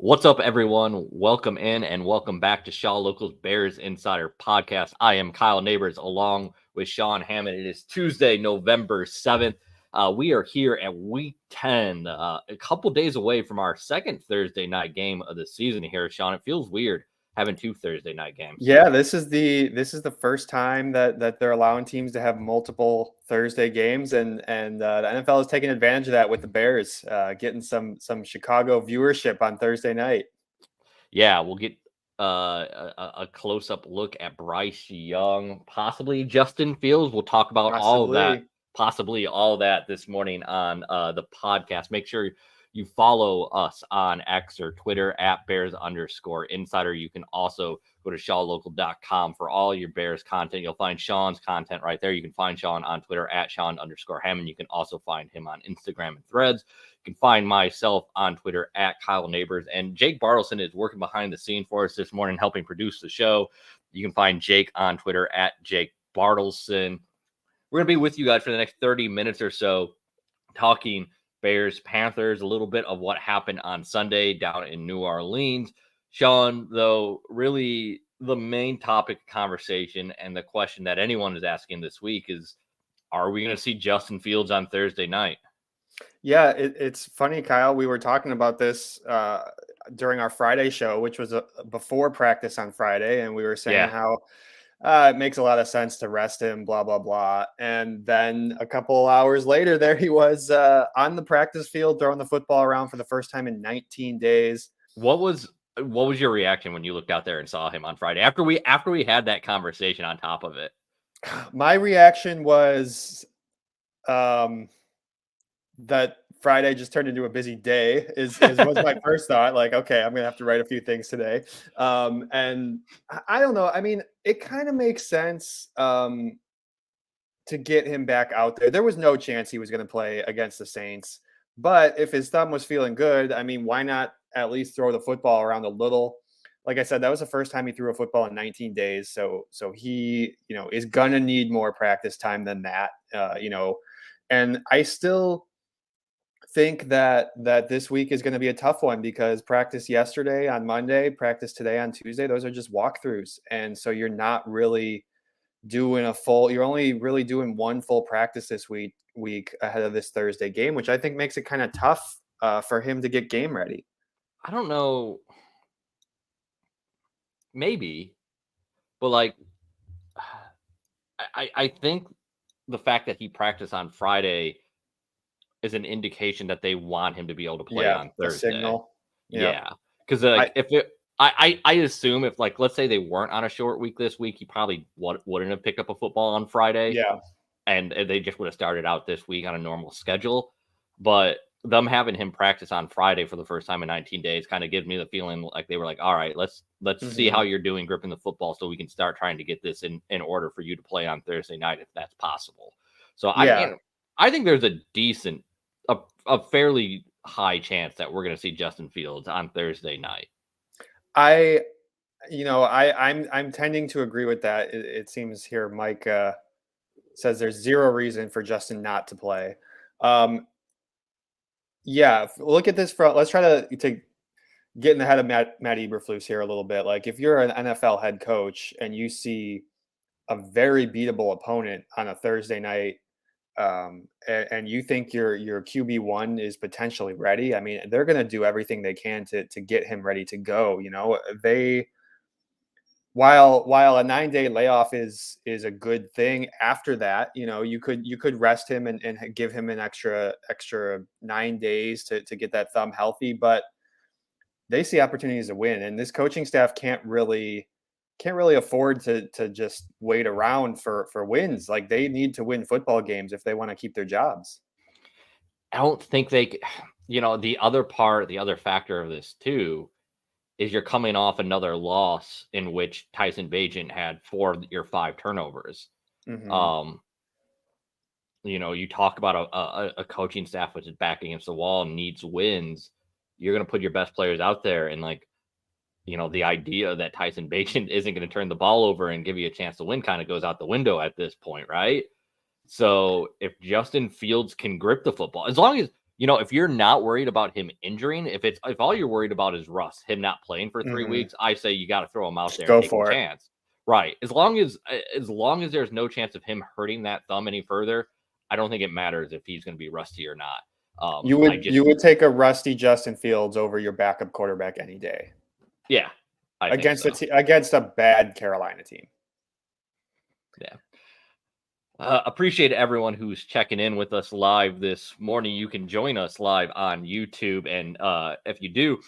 What's up, everyone? Welcome in and welcome back to Shaw Local's Bears Insider Podcast. I am Kyle Nabors along with Sean Hammond. It is Tuesday, November 7th. We are here at week 10, a couple days away from our second Thursday night game of the season here, Sean. It feels weird having two Thursday night games. Yeah, this is the first time that they're allowing teams to have multiple Thursday games, and the NFL is taking advantage of that with the Bears getting some Chicago viewership on Thursday night. Yeah, we'll get a close-up look at Bryce Young, possibly Justin Fields. We'll talk about all of that, possibly all of that this morning on the podcast. Make sure you follow us on X or Twitter at Bears_Insider. You can also go to shawlocal.com for all your Bears content. You'll find Sean's content right there. You can find Sean on Twitter at Sean_Hammond. You can also find him on Instagram and Threads. You can find myself on Twitter at Kyle Nabors. And Jake Bartleson is working behind the scene for us this morning, helping produce the show. You can find Jake on Twitter at Jake Bartleson. We're going to be with you guys for the next 30 minutes or so, talking Bears, Panthers, a little bit of what happened on Sunday down in New Orleans. Sean, though, really the main topic of conversation and the question that anyone is asking this week is, are we going to see Justin Fields on Thursday night? Yeah, it's funny, Kyle. We were talking about this during our Friday show, which was before practice on Friday, and we were saying how it makes a lot of sense to rest him, blah, blah, blah. And then a couple hours later, there he was on the practice field throwing the football around for the first time in 19 days. What was your reaction when you looked out there and saw him on Friday after we had that conversation on top of it? My reaction was that Friday just turned into a busy day was my first thought. Like, okay, I'm going to have to write a few things today. And I don't know. I mean, it kind of makes sense to get him back out there. There was no chance he was going to play against the Saints, but if his thumb was feeling good, I mean, why not at least throw the football around a little? Like I said, that was the first time he threw a football in 19 days. So he, is going to need more practice time than that, and I still think that this week is going to be a tough one because practice yesterday on Monday, practice today on Tuesday, those are just walkthroughs. And so you're not really doing you're only really doing one full practice this week ahead of this Thursday game, which I think makes it kind of tough for him to get game ready. I don't know. Maybe, but like, I think the fact that he practiced on Friday is an indication that they want him to be able to play on Thursday. Signal. Yeah. Because I assume if, like, let's say they weren't on a short week this week, he probably wouldn't have picked up a football on Friday. Yeah. And they just would have started out this week on a normal schedule. But them having him practice on Friday for the first time in 19 days kind of gives me the feeling like they were like, all right, let's see how you're doing gripping the football so we can start trying to get this in order for you to play on Thursday night if that's possible. So I think there's a fairly high chance that we're going to see Justin Fields on Thursday night. I'm tending to agree with that. It seems here Mike says there's zero reason for Justin not to play. Look at this let's try to get in the head of Matt Eberflus here a little bit. Like, if you're an NFL head coach and you see a very beatable opponent on a Thursday night, and you think your QB1 is potentially ready, I mean, they're going to do everything they can to get him ready to go. While a 9-day layoff is a good thing, after that, you could rest him and give him an extra 9 days to get that thumb healthy, but they see opportunities to win, and this coaching staff can't really afford to just wait around for wins. Like, they need to win football games if they want to keep their jobs. I don't think the other factor of this too is you're coming off another loss in which Tyson Bagent had 4 of your 5 turnovers. Mm-hmm. You talk about a coaching staff which is back against the wall and needs wins. You're going to put your best players out there, and the idea that Tyson Bagent isn't going to turn the ball over and give you a chance to win kind of goes out the window at this point, right? So if Justin Fields can grip the football, as long as if you're not worried about him injuring, if all you're worried about is Russ, him not playing for 3 weeks, I say you got to throw him out there and take a chance. Right. As long as there's no chance of him hurting that thumb any further, I don't think it matters if he's going to be rusty or not. You would take a rusty Justin Fields over your backup quarterback any day. Yeah. Against a bad Carolina team. Yeah. Appreciate everyone who's checking in with us live this morning. You can join us live on YouTube. And if you do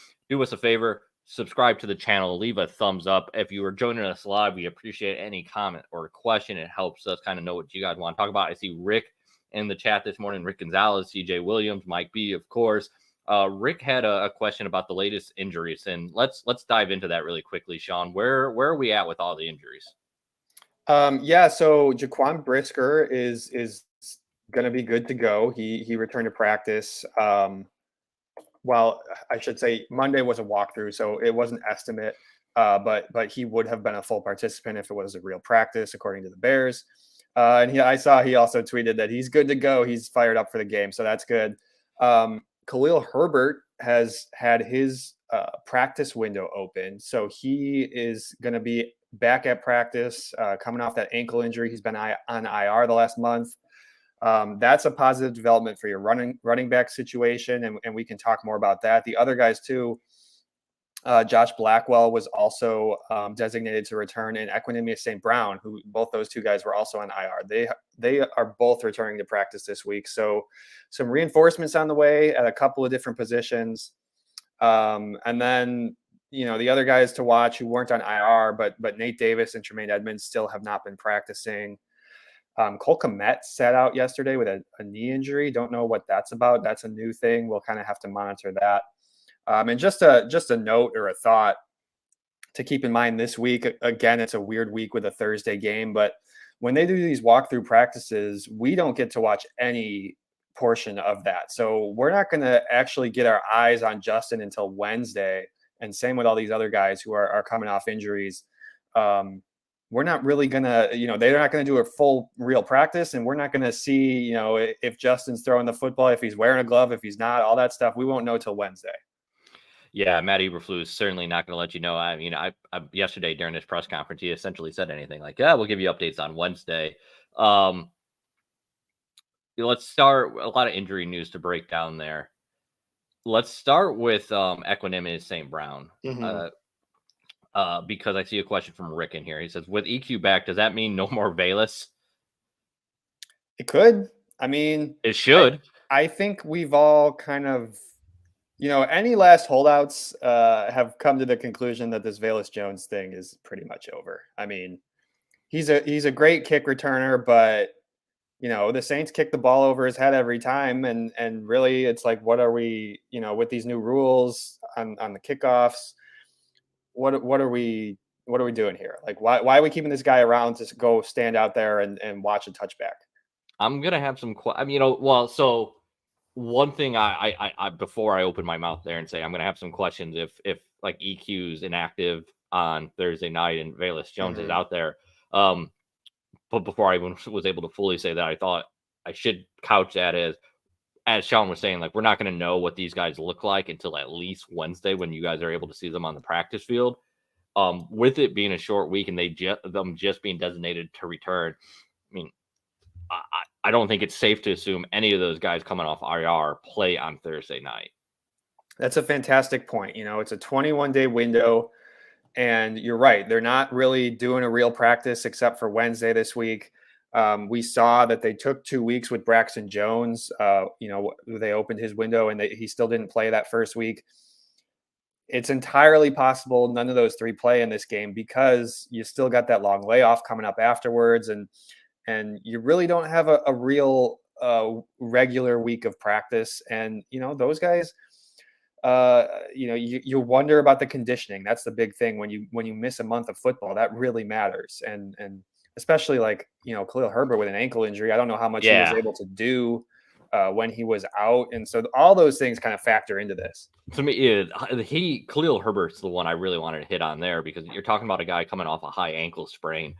us a favor, subscribe to the channel, leave a thumbs up. If you are joining us live, we appreciate any comment or question. It helps us kind of know what you guys want to talk about. I see Rick in the chat this morning, Rick Gonzalez, CJ Williams, Mike B, of course. Rick had a question about the latest injuries, and let's dive into that really quickly. Sean, where are we at with all the injuries? So Jaquan Brisker is going to be good to go. He returned to practice. Well, I should say Monday was a walkthrough, so it was an estimate. But he would have been a full participant if it was a real practice, according to the Bears. And I saw he also tweeted that he's good to go. He's fired up for the game, so that's good. Khalil Herbert has had his practice window open, so he is going to be back at practice, coming off that ankle injury. He's been on IR the last month. That's a positive development for your running back situation, and we can talk more about that. The other guys too, Josh Blackwell was also designated to return, and Equanimeous St. Brown, who both those two guys were also on IR. They are both returning to practice this week. So some reinforcements on the way at a couple of different positions. And then, the other guys to watch who weren't on IR, but Nate Davis and Tremaine Edmonds still have not been practicing. Cole Kmet sat out yesterday with a knee injury. Don't know what that's about. That's a new thing. We'll kind of have to monitor that. And just a note or a thought to keep in mind this week. Again, it's a weird week with a Thursday game, but when they do these walkthrough practices, we don't get to watch any portion of that. So we're not going to actually get our eyes on Justin until Wednesday. And same with all these other guys who are coming off injuries. We're not really going to, they're not going to do a full real practice, and we're not going to see, if Justin's throwing the football, if he's wearing a glove, if he's not, all that stuff. We won't know till Wednesday. Yeah, Matt Eberflus is certainly not going to let you know. I mean, I yesterday during this press conference, he essentially said anything like, "Yeah, we'll give you updates on Wednesday." Let's start. A lot of injury news to break down there. Let's start with Equanimeous St. Brown, because I see a question from Rick in here. He says, "With EQ back, does that mean no more Velus?" It could. I mean, it should. I think we've all kind of. Any last holdouts have come to the conclusion that this Velus Jones thing is pretty much over. I mean, he's a great kick returner, but the Saints kick the ball over his head every time, and really, it's like, what are we? With these new rules on the kickoffs, what are we doing here? Like, why are we keeping this guy around to go stand out there and watch a touchback? I'm gonna have some. So. One thing I before I open my mouth there and say I'm going to have some questions if like EQ's inactive on Thursday night and Velus Jones is out there. But before I even was able to fully say that, I thought I should couch that as Sean was saying, like, we're not going to know what these guys look like until at least Wednesday when you guys are able to see them on the practice field. With it being a short week and them just being designated to return, I mean, I don't think it's safe to assume any of those guys coming off IR play on Thursday night. That's a fantastic point. It's a 21-day window, and you're right. They're not really doing a real practice except for Wednesday this week. We saw that they took 2 weeks with Braxton Jones. They opened his window, and he still didn't play that first week. It's entirely possible none of those three play in this game because you still got that long layoff coming up afterwards, and you really don't have a real regular week of practice. And, those guys, you wonder about the conditioning. That's the big thing when you miss a month of football. That really matters. And especially like, Khalil Herbert with an ankle injury. I don't know how much he was able to do when he was out. And so all those things kind of factor into this. To me, Khalil Herbert's the one I really wanted to hit on there, because you're talking about a guy coming off a high ankle sprain.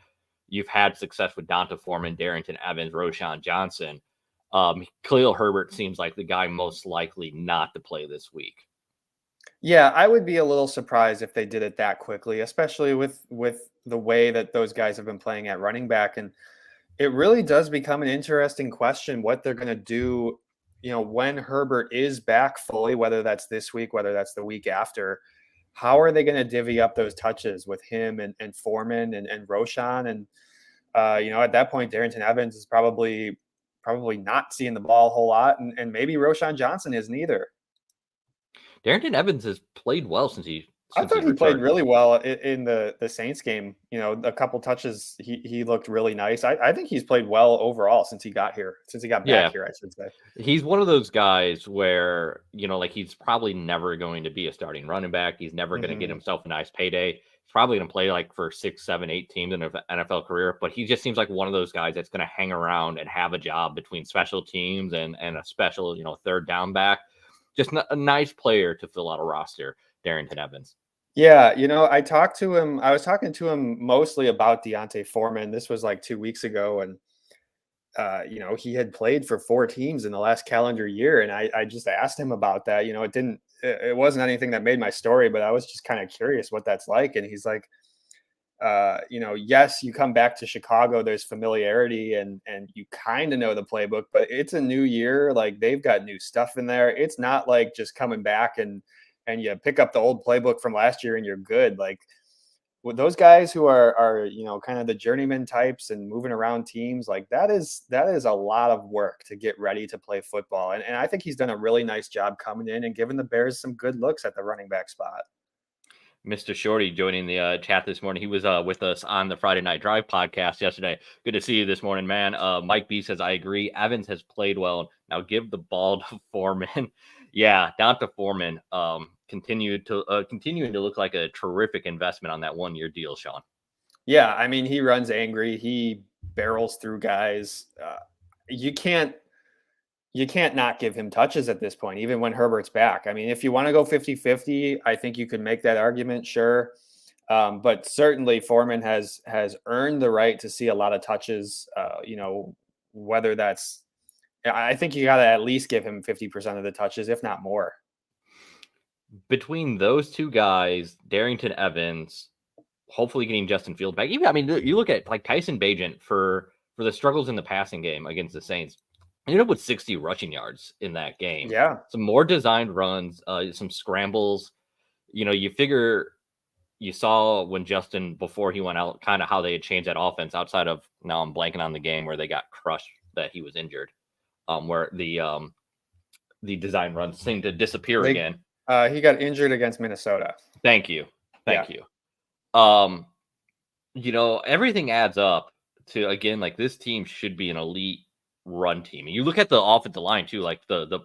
You've had success with Donta Foreman, Darrington Evans, Roshan Johnson. Khalil Herbert seems like the guy most likely not to play this week. Yeah, I would be a little surprised if they did it that quickly, especially with the way that those guys have been playing at running back. And it really does become an interesting question what they're going to do, when Herbert is back fully, whether that's this week, whether that's the week after. How are they going to divvy up those touches with him and Foreman and Roshan? And at that point, Darrington Evans is probably not seeing the ball a whole lot, and maybe Roshan Johnson isn't either. Darrington Evans has played well since I he's thought he played returned. really well in the Saints game. A couple touches, he looked really nice. I think he's played well overall since he got back here, I should say. He's one of those guys where, like he's probably never going to be a starting running back. He's never going to get himself a nice payday. He's probably going to play like for 6, 7, 8 teams in an NFL career, but he just seems like one of those guys that's going to hang around and have a job between special teams and a special, third down back. Just a nice player to fill out a roster, Darrington Evans. Yeah, I talked to him. I was talking to him mostly about Deontay Foreman. This was like 2 weeks ago, and he had played for 4 teams in the last calendar year, and I just asked him about that. It wasn't anything that made my story, but I was just kind of curious what that's like. And he's like, yes, you come back to Chicago, there's familiarity and you kind of know the playbook, but it's a new year. Like they've got new stuff in there. It's not like just coming back and you pick up the old playbook from last year and you're good. Like with those guys who are kind of the journeyman types and moving around teams, like that is a lot of work to get ready to play football. And I think he's done a really nice job coming in and giving the Bears some good looks at the running back spot. Mr. Shorty joining the chat this morning. He was with us on the Friday Night Drive podcast yesterday. Good to see you this morning, man. Mike B says, I agree. Evans has played well. Now give the ball to Foreman. Yeah, down to Foreman. Continuing to look like a terrific investment on that 1-year deal, Sean. Yeah, I mean, he runs angry. He barrels through guys. You can't not give him touches at this point, even when Herbert's back. I mean, if you want to go 50-50, I think you could make that argument, sure. But certainly Foreman has earned the right to see a lot of touches, whether that's – I think you got to at least give him 50% of the touches, if not more. Between those two guys, Darrington Evans, hopefully getting Justin Fields back. Even, I mean, you look at like Tyson Bagent for the struggles in the passing game against the Saints. Ended up with 60 rushing yards in that game. Yeah. Some more designed runs, some scrambles. You figure you saw when Justin, before he went out, kind of how they had changed that offense outside of, now I'm blanking on the game where they got crushed that he was injured, where the design runs seemed to disappear again. He got injured against Minnesota. Thank you. Everything adds up to, again, like this team should be an elite run team. And you look at the offensive line too, like the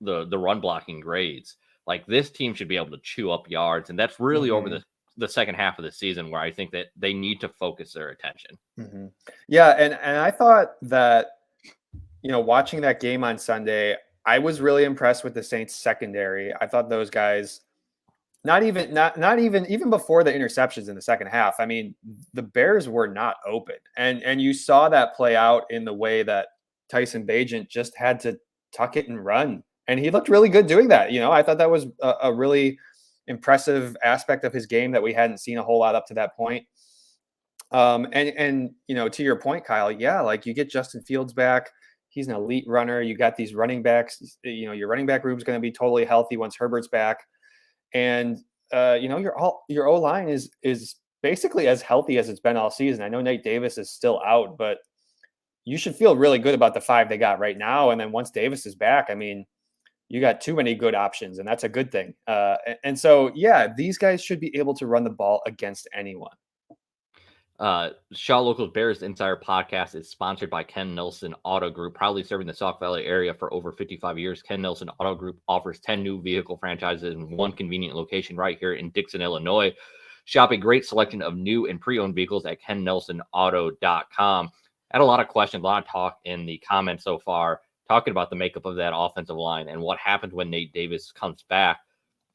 run blocking grades. Like this team should be able to chew up yards, and that's really over the second half of the season where I think that they need to focus their attention. Yeah, and I thought that watching that game on Sunday, I was really impressed with the Saints secondary. I thought those guys, not even before the interceptions in the second half. I mean, the Bears were not open, and you saw that play out in the way that Tyson Bagent just had to tuck it and run, and he looked really good doing that. I thought that was a really impressive aspect of his game that we hadn't seen a whole lot up to that point. And to your point, Kyle, yeah, like you get Justin Fields back. He's an elite runner. You got these running backs. Your running back room is going to be totally healthy once Herbert's back. And your O-line is basically as healthy as it's been all season. I know Nate Davis is still out, but you should feel really good about the 5 they got right now. And then once Davis is back, I mean, you got too many good options, and that's a good thing. And so, yeah, these guys should be able to run the ball against anyone. Shaw Local Bears Insider Podcast is sponsored by Ken Nelson Auto Group, proudly serving the Sauk Valley area for over 55 years. Ken Nelson Auto Group offers 10 new vehicle franchises in one convenient location right here in Dixon, Illinois. Shop a great selection of new and pre-owned vehicles at kennelsonauto.com. Had a lot of questions, a lot of talk in the comments so far, talking about the makeup of that offensive line and what happens when Nate Davis comes back.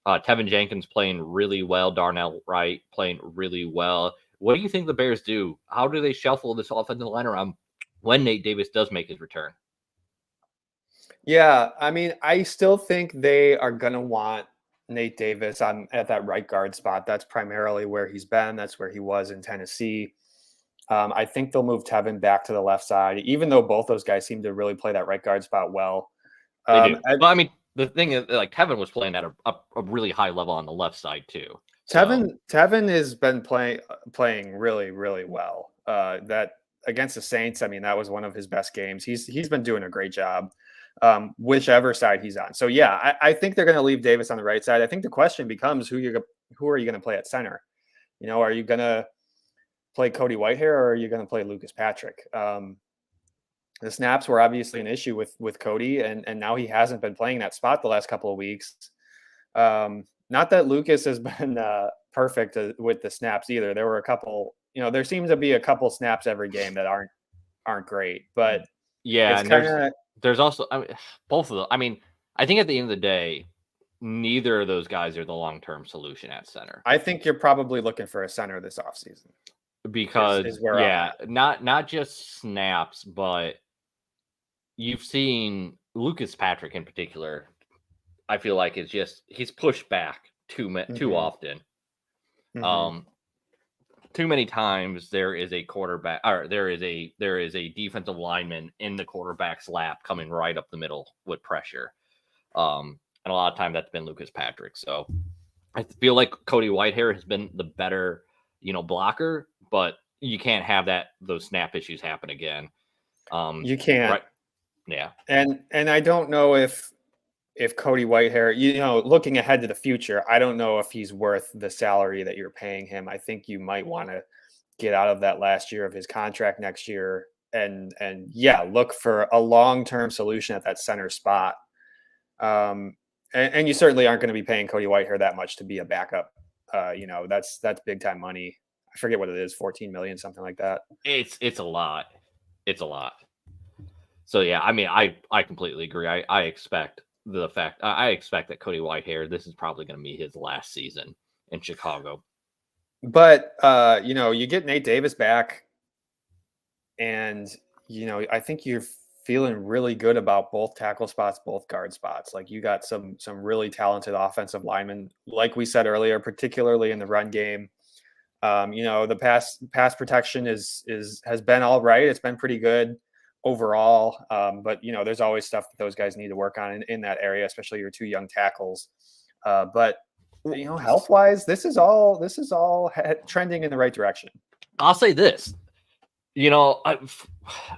Tevin Jenkins playing really well. Darnell Wright playing really well. What do you think the Bears do? How do they shuffle this offensive line around when Nate Davis does make his return? Yeah, I mean, I still think they are gonna want Nate Davis on at that right guard spot. That's primarily where he's been. That's where he was in Tennessee. I think they'll move Tevin back to the left side, even though both those guys seem to really play that right guard spot well. They do. And Well, I mean, the thing is, like Kevin was playing at a really high level on the left side too. So Tevin has been playing really really well. That against the Saints, I mean, that was one of his best games. He's been doing a great job, whichever side he's on. So yeah, I think they're going to leave Davis on the right side. I think the question becomes who are you going to play at center? You know, are you going to play Cody Whitehair or are you going to play Lucas Patrick? The snaps were obviously an issue with Cody, and now he hasn't been playing that spot the last couple of weeks. Not that Lucas has been perfect with the snaps either. There were a couple, there seems to be a couple snaps every game that aren't great, but yeah, it's and kind of there's also both of them. I mean, I think at the end of the day, neither of those guys are the long-term solution at center. I think you're probably looking for a center this offseason. Because is where I'm at. not just snaps, but you've seen Lucas Patrick in particular. I feel like he's pushed back too often. Mm-hmm. Too many times there is a quarterback or there is a defensive lineman in the quarterback's lap coming right up the middle with pressure. And a lot of time that's been Lucas Patrick. So I feel like Cody Whitehair has been the better, blocker, but you can't have those snap issues happen again. You can't. Right. Yeah. And I don't know if Cody Whitehair, looking ahead to the future, I don't know if he's worth the salary that you're paying him. I think you might want to get out of that last year of his contract next year and yeah, look for a long-term solution at that center spot. And you certainly aren't going to be paying Cody Whitehair that much to be a backup. That's big time money. I forget what it is, 14 million, something like that. It's a lot. It's a lot. So yeah, I mean, I completely agree. I expect that Cody Whitehair, this is probably going to be his last season in Chicago. But you get Nate Davis back, and I think you're feeling really good about both tackle spots, both guard spots. Like you got some really talented offensive linemen, like we said earlier, particularly in the run game. The pass protection has been all right. It's been pretty good overall. But there's always stuff that those guys need to work on in that area, especially your two young tackles. But health wise, this is all trending in the right direction. I'll say this,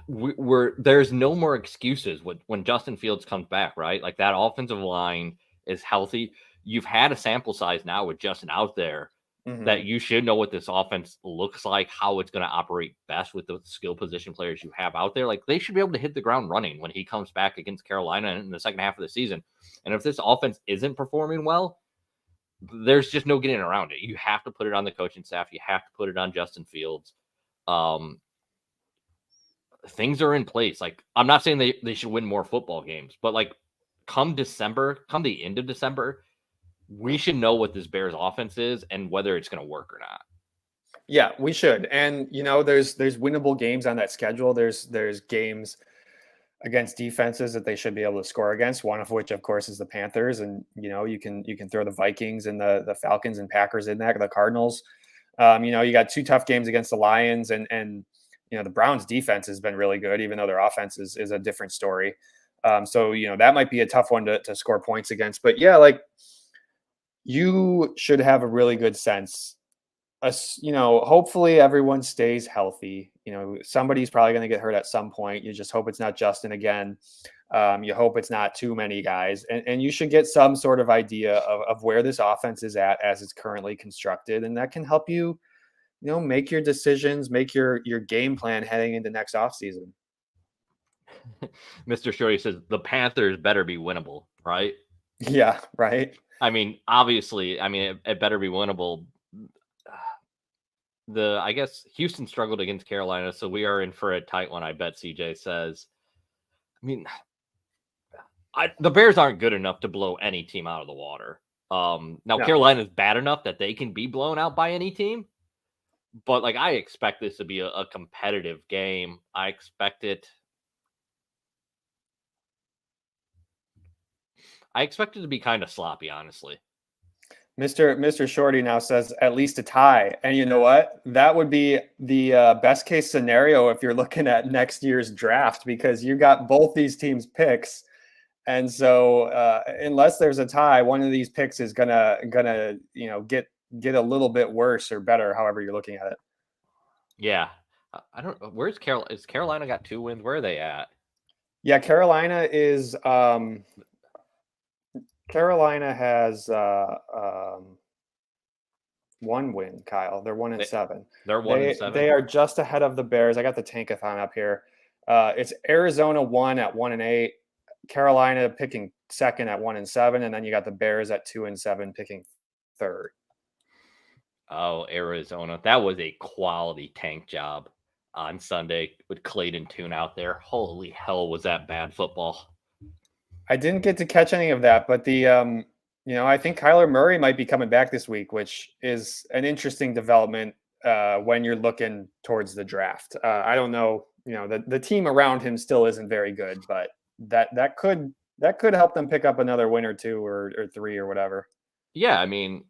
there's no more excuses when Justin Fields comes back, right? Like that offensive line is healthy. You've had a sample size now with Justin out there. Mm-hmm. That you should know what this offense looks like, how it's going to operate best with the skill position players you have out there. Like they should be able to hit the ground running when he comes back against Carolina in the second half of the season. And if this offense isn't performing well, there's just no getting around it. You have to put it on the coaching staff. You have to put it on Justin Fields. Things are in place. Like I'm not saying they should win more football games, but like come the end of December, we should know what this Bears offense is and whether it's going to work or not. Yeah, we should. And there's winnable games on that schedule. There's games against defenses that they should be able to score against. One of which, of course, is the Panthers. And you can throw the Vikings and the Falcons and Packers in there, the Cardinals. You got two tough games against the Lions and the Browns defense has been really good, even though their offense is a different story. So that might be a tough one to score points against. But yeah, like you should have a really good sense. Hopefully everyone stays healthy. Somebody's probably going to get hurt at some point. You just hope it's not Justin again. You hope it's not too many guys. And you should get some sort of idea of where this offense is at as it's currently constructed. And that can help you, make your decisions, make your game plan heading into next offseason. Mr. Shorty says the Panthers better be winnable, right? Yeah, right. I mean, obviously, it better be winnable. I guess Houston struggled against Carolina, so we are in for a tight one, I bet CJ says. I mean, the Bears aren't good enough to blow any team out of the water. Now, no. Carolina's bad enough that they can be blown out by any team. But, I expect this to be a competitive game. I expect it. I expect it to be kind of sloppy, honestly. Mr. Shorty now says at least a tie. And you know what? That would be the best case scenario if you're looking at next year's draft, because you got both these teams' picks. And so unless there's a tie, one of these picks is gonna get a little bit worse or better, however you're looking at it. Yeah. I don't know. Where's Carolina? Is Carolina got 2 wins? Where are they at? Yeah, Carolina has 1 win, Kyle. They're 1-7. They're 1-7. They are just ahead of the Bears. I got the tankathon up here. It's Arizona 1 at 1-8, Carolina picking second at 1-7, and then you got the Bears at 2-7 picking third. Oh, Arizona. That was a quality tank job on Sunday with Clayton Tune out there. Holy hell, was that bad football? I didn't get to catch any of that, but I think Kyler Murray might be coming back this week, which is an interesting development when you're looking towards the draft. I don't know, the team around him still isn't very good, but that could help them pick up another win or 2 or 3 or whatever. Yeah, I mean,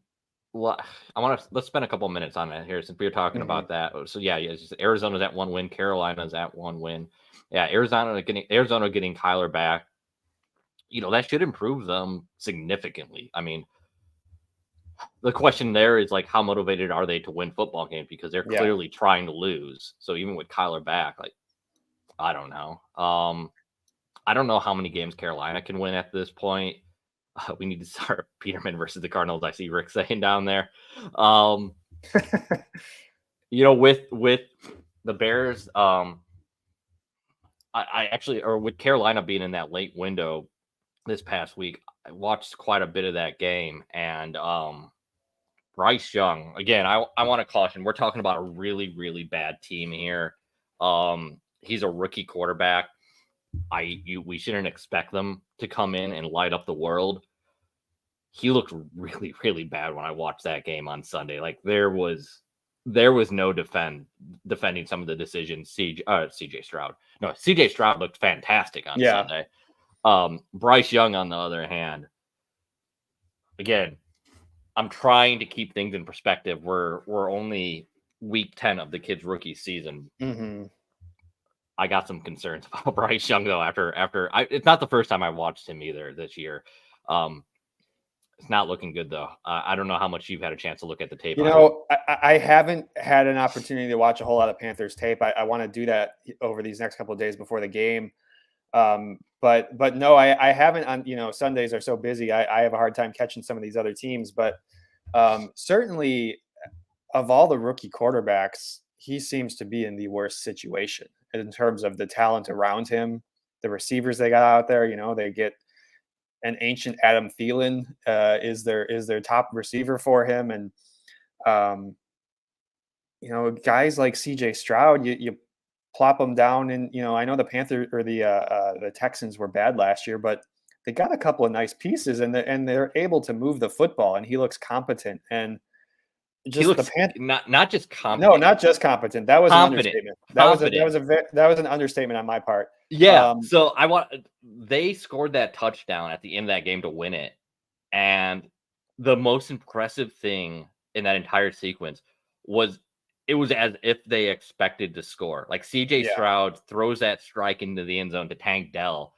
let's spend a couple minutes on that here since we were talking about that. So yeah, Arizona's at 1 win, Carolina's at 1 win. Yeah, Arizona getting Kyler back. That should improve them significantly. I mean, the question there is like, how motivated are they to win football games? Because they're clearly trying to lose. So even with Kyler back, like, I don't know. I don't know how many games Carolina can win at this point. We need to start Peterman versus the Cardinals. I see Rick saying down there. With the Bears, I actually, or with Carolina being in that late window this past week, I watched quite a bit of that game, and Bryce Young, again, I want to caution, we're talking about a really, really bad team here. He's a rookie quarterback. We shouldn't expect them to come in and light up the world. He looked really, really bad when I watched that game on Sunday. Like there was no defending some of the decisions. CJ Stroud. No, CJ Stroud looked fantastic on Sunday. Bryce Young, on the other hand, again, I'm trying to keep things in perspective. We're only week 10 of the kid's rookie season. Mm-hmm. I got some concerns about Bryce Young though. It's not the first time I watched him either this year. It's not looking good though. I don't know how much you've had a chance to look at the tape. I haven't had an opportunity to watch a whole lot of Panthers tape. I want to do that over these next couple of days before the game. But no, I haven't. On Sundays are so busy. I have a hard time catching some of these other teams. But certainly, of all the rookie quarterbacks, he seems to be in the worst situation in terms of the talent around him, the receivers they got out there. They get an ancient Adam Thielen is their top receiver for him, and guys like CJ Stroud, you plop them down, and I know the Panthers or the Texans were bad last year, but they got a couple of nice pieces, and they're able to move the football, and he looks competent. And he looks not just competent. No, not just competent. That was confident. An understatement. That was an understatement on my part. Yeah. So they scored that touchdown at the end of that game to win it, and the most impressive thing in that entire sequence was it was as if they expected to score. Like CJ Stroud throws that strike into the end zone to Tank Dell.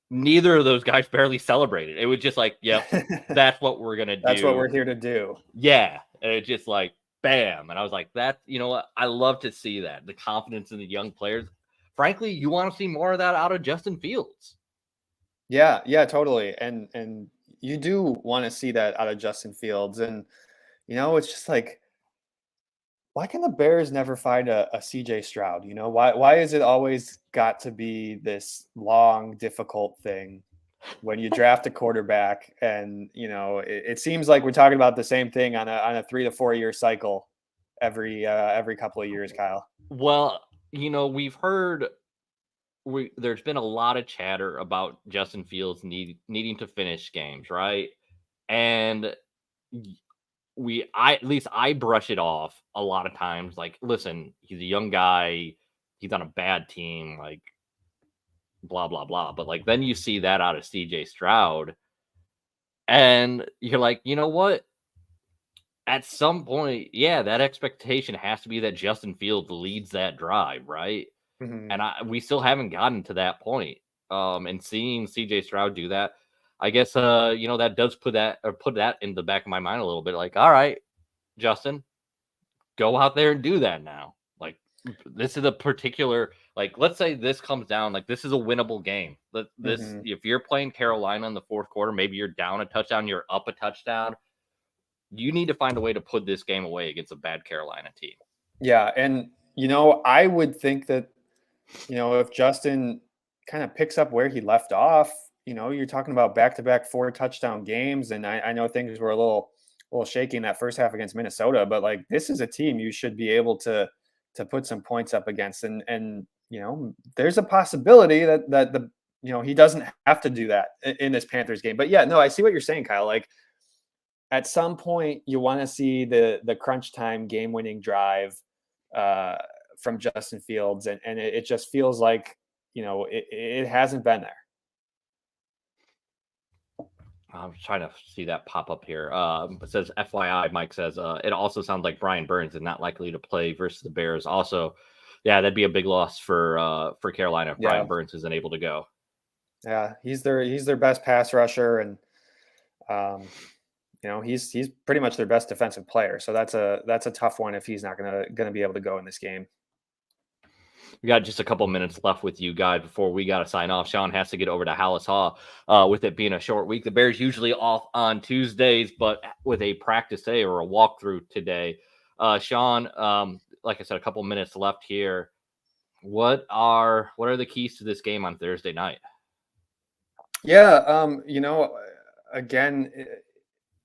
Neither of those guys barely celebrated. It was just like, yep, that's what we're gonna do. That's what we're here to do. Yeah. And it's just like bam. And I was like, that's what? I love to see that. The confidence in the young players. Frankly, you want to see more of that out of Justin Fields. Yeah, totally. And you do want to see that out of Justin Fields. And it's just like, why can the Bears never find a CJ Stroud? Why is it always got to be this long, difficult thing when you draft a quarterback? And it seems like we're talking about the same thing on a 3 to 4 year cycle every couple of years, Kyle. Well, we've heard there's been a lot of chatter about Justin Fields needing to finish games, right? And at least I brush it off a lot of times. Like, listen, he's a young guy. He's on a bad team. Like, blah, blah, blah. But like then you see that out of CJ Stroud, and you're like, you know what? At some point, yeah, that expectation has to be that Justin Fields leads that drive, right? Mhm. And we still haven't gotten to that point. And seeing CJ Stroud do that, I guess that does put that in the back of my mind a little bit. Like, all right, Justin, go out there and do that now. Like, this is a particular, like, let's say this comes down, like, this is a winnable game. This, Mhm. if you're playing Carolina in the fourth quarter, maybe you're down a touchdown, you're up a touchdown. You need to find a way to put this game away against a bad Carolina team. Yeah, and I would think that if Justin kind of picks up where he left off, you're talking about back-to-back 4 touchdown games, and I know things were a little shaky in that first half against Minnesota, but like this is a team you should be able to put some points up against, and there's a possibility that the he doesn't have to do that in this Panthers game. But yeah, no, I see what you're saying, Kyle. Like at some point, you want to see the crunch time game winning drive uh, from Justin Fields, and it just feels like it hasn't been there. I'm trying to see that pop up here. It says FYI. Mike says it also sounds like Brian Burns is not likely to play versus the Bears. Also, yeah, that'd be a big loss for Carolina if Brian Yeah, Burns isn't able to go. yeah, he's their best pass rusher, and um, he's pretty much their best defensive player. So that's a tough one if he's not gonna be able to go in this game. We got just a couple minutes left with you guys before we got to sign off. Sean has to get over to Hallis Hall. With it being a short week, the Bears usually off on Tuesdays, but with a practice day or a walkthrough today. Sean, like I said, a couple minutes left here. What are the keys to this game on Thursday night? Yeah, again,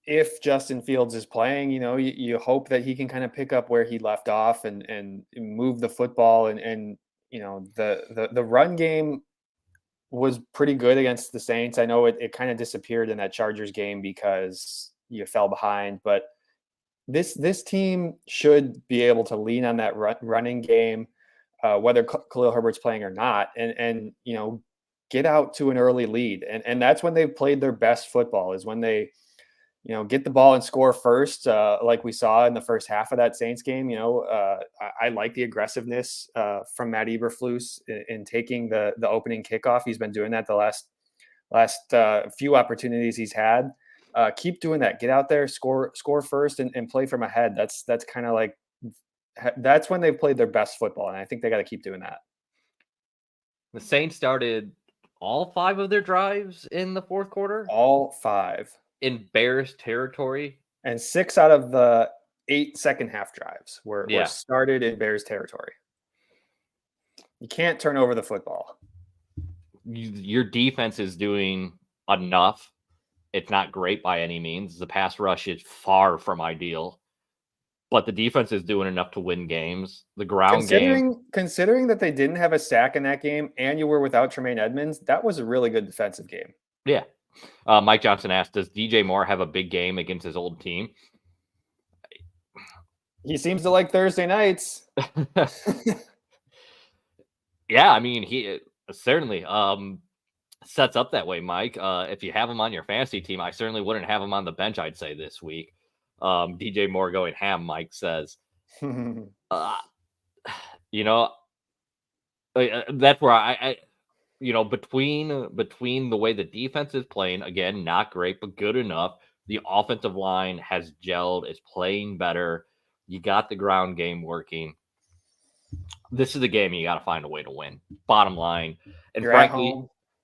if Justin Fields is playing, you hope that he can kind of pick up where he left off and move the football, and the run game was pretty good against the Saints. I know it kind of disappeared in that Chargers game because you fell behind, but this team should be able to lean on that running game, whether Khalil Herbert's playing or not, and get out to an early lead, and that's when they've played their best football, is when they get the ball and score first, like we saw in the first half of that Saints game. I like the aggressiveness from Matt Eberflus in taking the opening kickoff. He's been doing that the last few opportunities he's had. Keep doing that. Get out there, score first, and play from ahead. That's kind of like that's when they've played their best football, and I think they got to keep doing that. The Saints started all 5 of their drives in the fourth quarter All 5. in Bears territory. And 6 out of the 8 second half drives were Yeah. started in Bears territory. You can't turn over the football. Your defense is doing enough. It's not great by any means. The pass rush is far from ideal, but the defense is doing enough to win games. The ground game, Considering that they didn't have a sack in that game and you were without Tremaine Edmonds, that was a really good defensive game. yeah. Mike Johnson asked, does DJ Moore have a big game against his old team? He seems to like Thursday nights. Yeah, I mean, he certainly sets up that way, Mike. If you have him on your fantasy team, I certainly wouldn't have him on the bench, I'd say, this week. DJ Moore going ham, Mike says. You know, that's where I between the way the defense is playing, again, not great, but good enough. The offensive line has gelled, is playing better. You got the ground game working. This is a game you got to find a way to win. Bottom line. And frankly,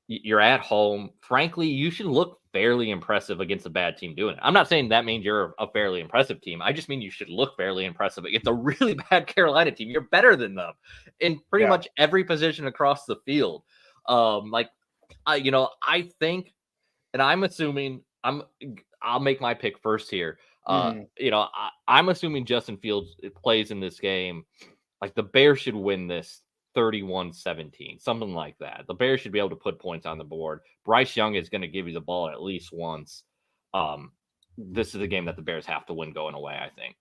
you're at home. Frankly, you should look fairly impressive against a bad team doing it. I'm not saying that means you're a fairly impressive team. I just mean you should look fairly impressive against a really bad Carolina team. You're better than them in pretty much every position across the field. I think, and I'm assuming I'll make my pick first here. I'm assuming Justin Fields plays in this game. Like the Bears should win this 31-17, something like that. The Bears should be able to put points on the board. Bryce Young is going to give you the ball at least once. This is a game that the Bears have to win going away, I think.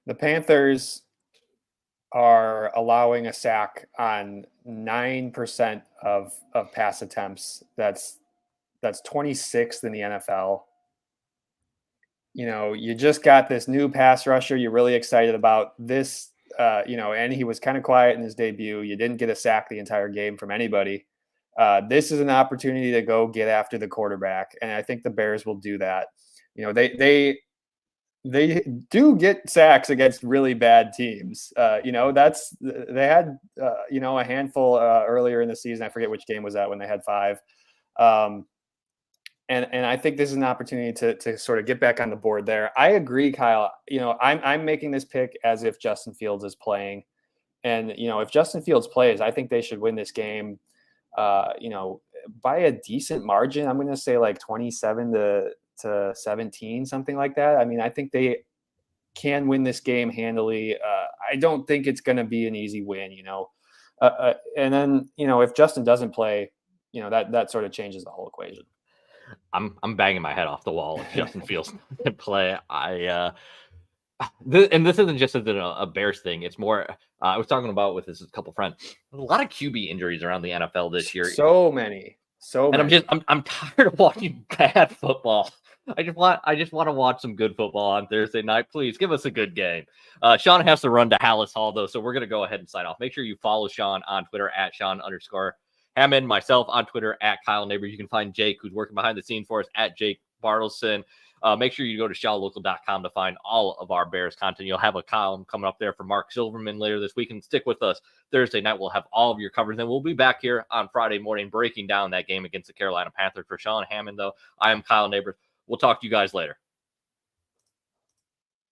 The Panthers are allowing a sack on 9% of pass attempts. That's 26th in the NFL. You know, you just got this new pass rusher. You're really excited about this, and he was kind of quiet in his debut. You didn't get a sack the entire game from anybody. This is an opportunity to go get after the quarterback, and I think the Bears will do that. You know, they do get sacks against really bad teams. They had a handful earlier in the season. I forget which game was that when they had 5. And I think this is an opportunity to sort of get back on the board there. I agree, Kyle. You know, I'm making this pick as if Justin Fields is playing, and if Justin Fields plays, I think they should win this game. By a decent margin. I'm going to say like 27 to 17, something like that. I mean, I think they can win this game handily. I don't think it's going to be an easy win. And then if Justin doesn't play, that sort of changes the whole equation. I'm banging my head off the wall if Justin Fields can play. And this isn't just a Bears thing. It's more. I was talking about with this a couple friends. There's a lot of QB injuries around the NFL this year. So many. And I'm tired of watching bad football. I just want to watch some good football on Thursday night. Please give us a good game. Sean has to run to Hallis Hall though, so we're gonna go ahead and sign off. Make sure you follow Sean on Twitter at Sean_Hammond, myself on Twitter at Kyle Nabors. You can find Jake, who's working behind the scenes for us, at Jake Bartleson. Make sure you go to shawlocal.com to find all of our Bears content. You'll have a column coming up there for Mark Silverman later this week. And stick with us Thursday night. We'll have all of your coverage. And we'll be back here on Friday morning breaking down that game against the Carolina Panthers. For Sean Hammond, though, I am Kyle Nabors. We'll talk to you guys later.